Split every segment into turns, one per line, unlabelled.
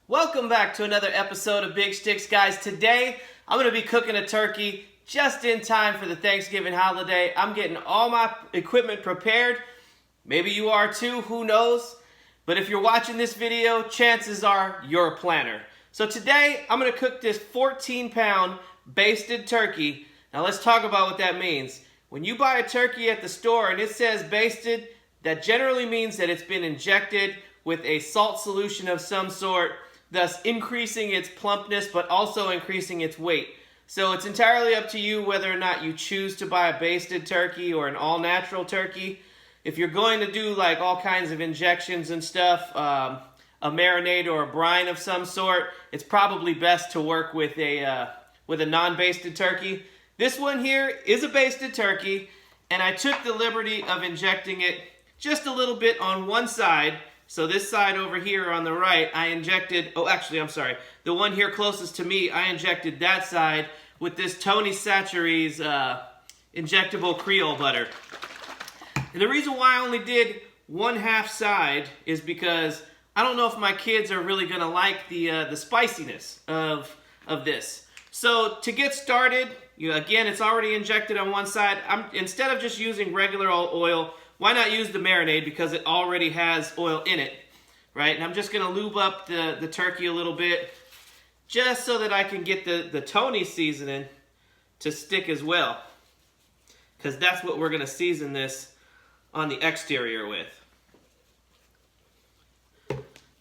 Welcome back to another episode of Big Shticks, guys. Today, I'm going to be cooking a turkey just in time for the Thanksgiving holiday. I'm getting all my equipment prepared. Maybe you are too, who knows? But if you're watching this video, chances are you're a planner. So today, I'm going to cook this 14-pound basted turkey. Now let's talk about what that means. When you buy a turkey at the store and it says basted, that generally means that it's been injected with a salt solution of some sort, thus increasing its plumpness but also increasing its weight. So it's entirely up to you whether or not you choose to buy a basted turkey or an all-natural turkey. If you're going to do like all kinds of injections and stuff, a marinade or a brine of some sort, it's probably best to work with a non-basted turkey. This one here is a basted turkey, and I took the liberty of injecting it just a little bit on one side. So this side over here on the right, I injected, the one here closest to me, I injected that side with this Tony Chacheries injectable CREOLE butter. And the reason why I only did one half side is because I don't know if my kids are really gonna like the spiciness of this. So to get started, again, it's already injected on one side. Instead of just using regular oil, why not use the marinade because it already has oil in it, right? And I'm just gonna lube up the turkey a little bit just so that I can get the Tony seasoning to stick as well, because that's what we're gonna season this on the exterior with.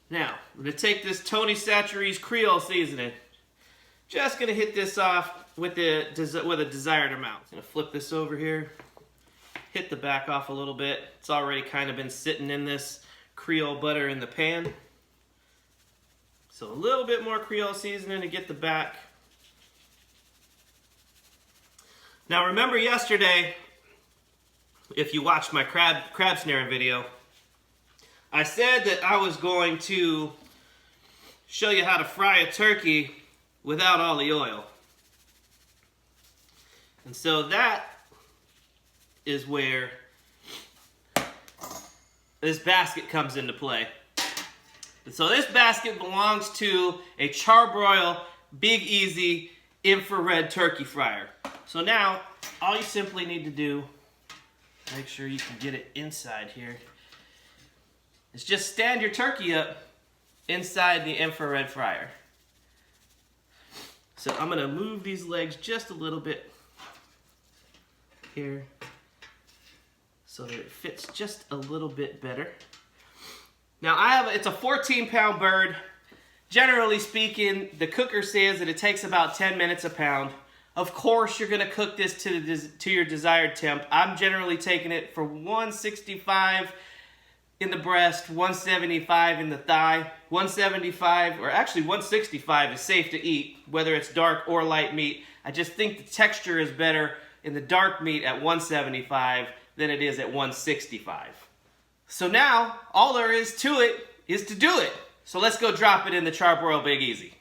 Now, I'm gonna take this Tony Chacheries CREOLE seasoning. Just gonna hit this off with a desired amount. I'm gonna flip this over here. Hit the back off a little bit. It's already kind of been sitting in this CREOLE butter in the pan. So a little bit more CREOLE seasoning to get the back. Now remember yesterday, if you watched my crab snaring video, I said that I was going to show you how to fry a turkey without all the oil. And so that is where this basket comes into play. And so this basket belongs to a Charbroil Big Easy infrared turkey fryer. So now, all you simply need to do, make sure you can get it inside here, is just stand your turkey up inside the infrared fryer. So I'm gonna move these legs just a little bit here, so that it fits just a little bit better. Now it's a 14-pound bird. Generally speaking, the cooker says that it takes about 10 minutes a pound. Of course, you're gonna cook this to your desired temp. I'm generally taking it for 165 in the breast, 175 in the thigh. 175, or actually 165 is safe to eat, whether it's dark or light meat. I just think the texture is better in the dark meat at 175 than it is at 165. So now, all there is to it is to do it. So let's go drop it in the Charbroil Big Easy.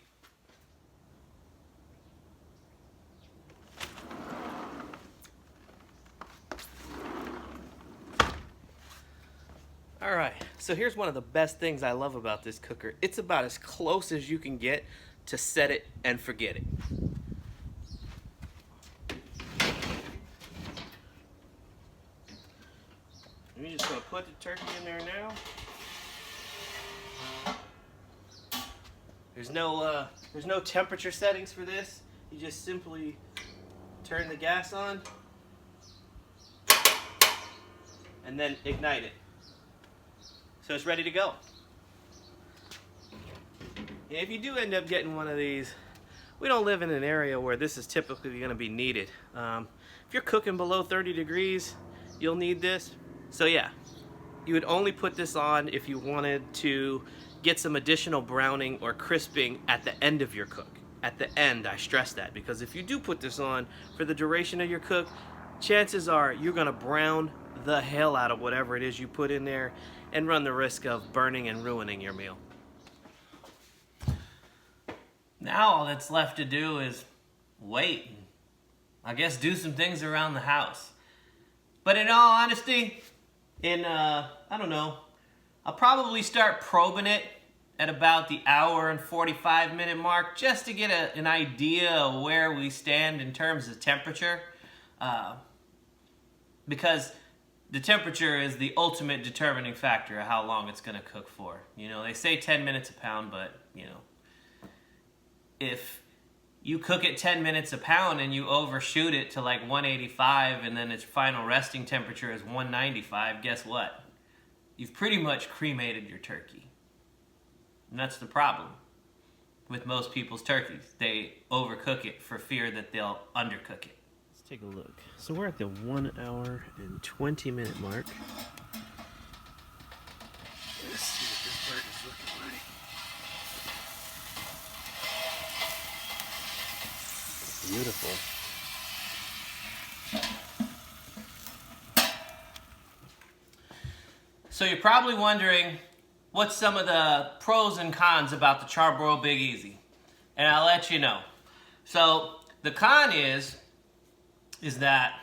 All right, so here's one of the best things I love about this cooker. It's about as close as you can get to set it and forget it. We're just gonna put the turkey in there now. There's no temperature settings for this. You just simply turn the gas on and then ignite it. So it's ready to go. And if you do end up getting one of these, we don't live in an area where this is typically gonna be needed. If you're cooking below 30 degrees, you'll need this. So yeah, you would only put this on if you wanted to get some additional browning or crisping at the end of your cook. At the end, I stress that, because if you do put this on for the duration of your cook, chances are you're gonna brown the hell out of whatever it is you put in there and run the risk of burning and ruining your meal. Now all that's left to do is wait. I guess do some things around the house. But in all honesty, I don't know, I'll probably start probing it at about the hour and 45-minute mark, just to get an idea of where we stand in terms of temperature. Because the temperature is the ultimate determining factor of how long it's going to cook for. You know, they say 10 minutes a pound, but, you know, if you cook it 10 minutes a pound and you overshoot it to like 185 and then its final resting temperature is 195, guess what? You've pretty much cremated your turkey. And that's the problem with most people's turkeys. They overcook it for fear that they'll undercook it. Let's take a look. So we're at the 1 hour and 20-minute mark. Let's see what this bird is looking like. Beautiful. So you're probably wondering what's some of the pros and cons about the Charbroil Big Easy, and I'll let you know. So the con is that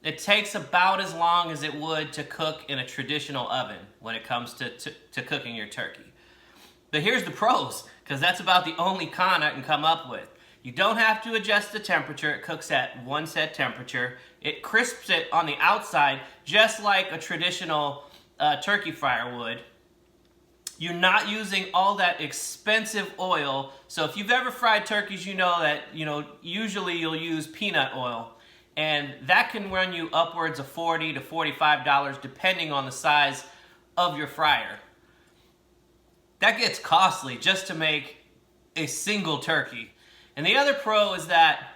it takes about as long as it would to cook in a traditional oven when it comes to cooking your turkey. But here's the pros, because that's about the only con I can come up with. You don't have to adjust the temperature. It cooks at one set temperature. It crisps it on the outside just like a traditional turkey fryer would. You're not using all that expensive oil. So if you've ever fried turkeys, you know that, usually you'll use peanut oil. And that can run you upwards of $40 to $45 depending on the size of your fryer. That gets costly just to make a single turkey. And the other pro is that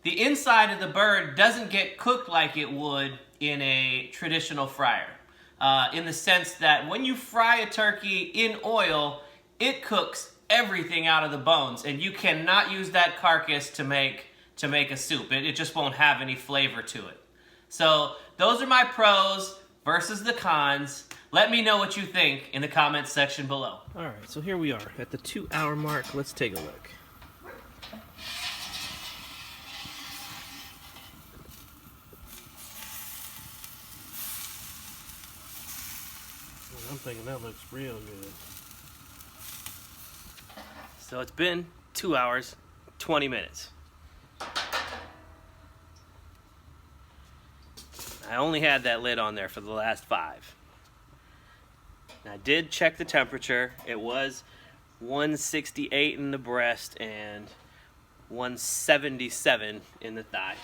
the inside of the bird doesn't get cooked like it would in a traditional fryer. In the sense that when you fry a turkey in oil, it cooks everything out of the bones, and you cannot use that carcass to make a soup. It just won't have any flavor to it. So those are my pros versus the cons. Let me know what you think in the comments section below. All right, so here we are at the 2 hour mark. Let's take a look. I'm thinking that looks real good. So it's been 2 hours, 20 minutes. I only had that lid on there for the last 5. I did check the temperature. It was 168 in the breast and 177 in the thigh.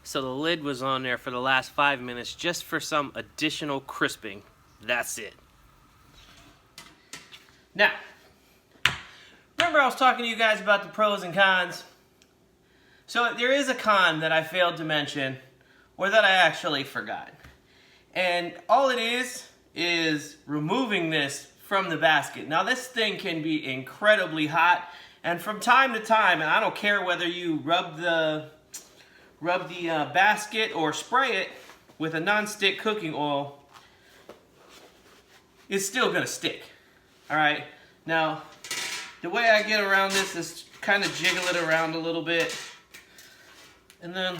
So the lid was on there for the last 5 minutes just for some additional crisping. That's it. Now, remember I was talking to you guys about the pros and cons? So there is a con that I failed to mention, or that I actually forgot. And all it is removing this from the basket. Now this thing can be incredibly hot, and from time to time, and I don't care whether you rub the basket or spray it with a non-stick cooking oil, it's still gonna stick. All right, now the way I get around this is kind of jiggle it around a little bit, and then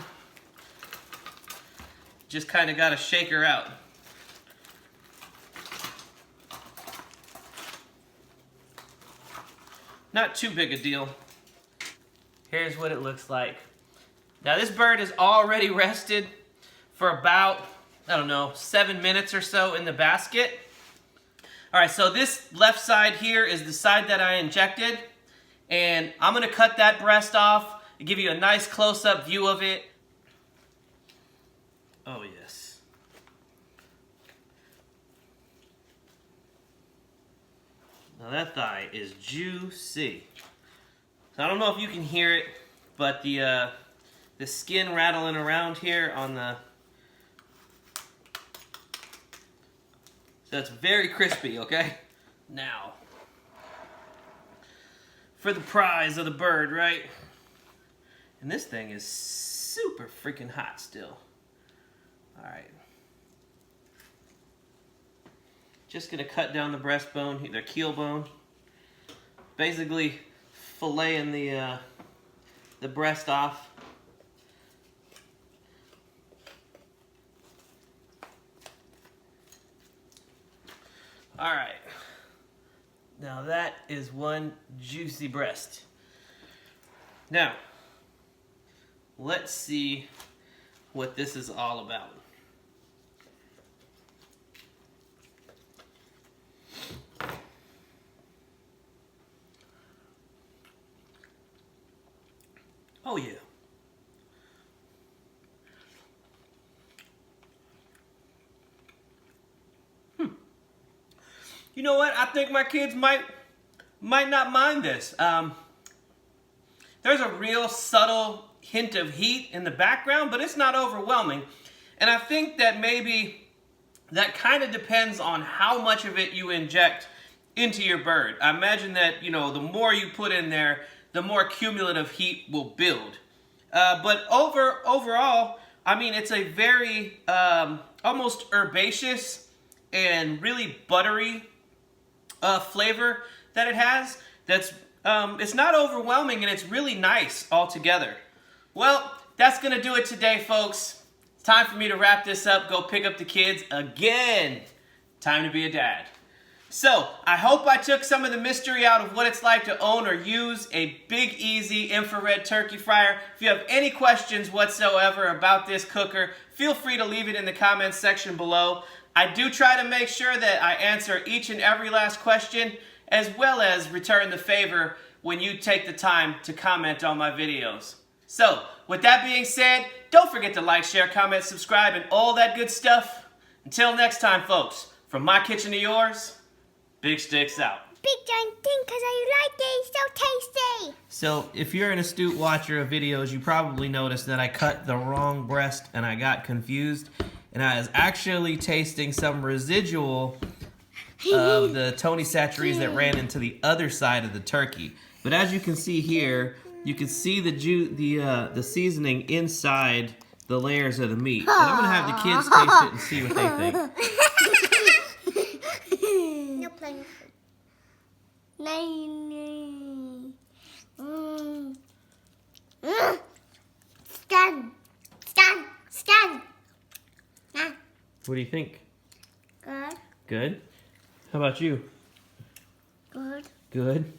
just kind of gotta shake her out. Not too big a deal. Here's what it looks like. Now this bird is already rested for about, 7 minutes or so in the basket. All right, so this left side here is the side that I injected, and I'm gonna cut that breast off and give you a nice close-up view of it. Oh yes. Now that thigh is juicy. So I don't know if you can hear it, but the skin rattling around here on the... So it's very crispy, okay? Now, for the prize of the bird, right? And this thing is super freaking hot still. All right. Just gonna cut down the breastbone, the keel bone. Basically filleting the breast off. All right. Now that is one juicy breast. Now, let's see what this is all about. Oh yeah. You know what? I think my kids might not mind this. There's a real subtle hint of heat in the background, but it's not overwhelming. And I think that maybe that kind of depends on how much of it you inject into your bird. I imagine that, you know, the more you put in there, the more cumulative heat will build. But overall, I mean, it's a very almost herbaceous and really buttery flavor that it has. That's it's not overwhelming, and it's really nice altogether. Well, that's gonna do it today, folks. It's time for me to wrap this up, go pick up the kids again. Time to be a dad. So, I hope I took some of the mystery out of what it's like to own or use a Big Easy infrared turkey fryer. If you have any questions whatsoever about this cooker, feel free to leave it in the comments section below. I do try to make sure that I answer each and every last question, as well as return the favor when you take the time to comment on my videos. So, with that being said, don't forget to like, share, comment, subscribe, and all that good stuff. Until next time, folks, from my kitchen to yours, Big Shticks out.
Big giant thing, because I like it. It's so tasty.
So, if you're an astute watcher of videos, you probably noticed that I cut the wrong breast and I got confused. And I was actually tasting some residual of the Tony Chacheries that ran into the other side of the turkey. But as you can see here, you can see the seasoning inside the layers of the meat. And I'm gonna have the kids taste it and see what they think.
No playing. Stand.
What do you think?
Good.
Good? How about you?
Good.
Good?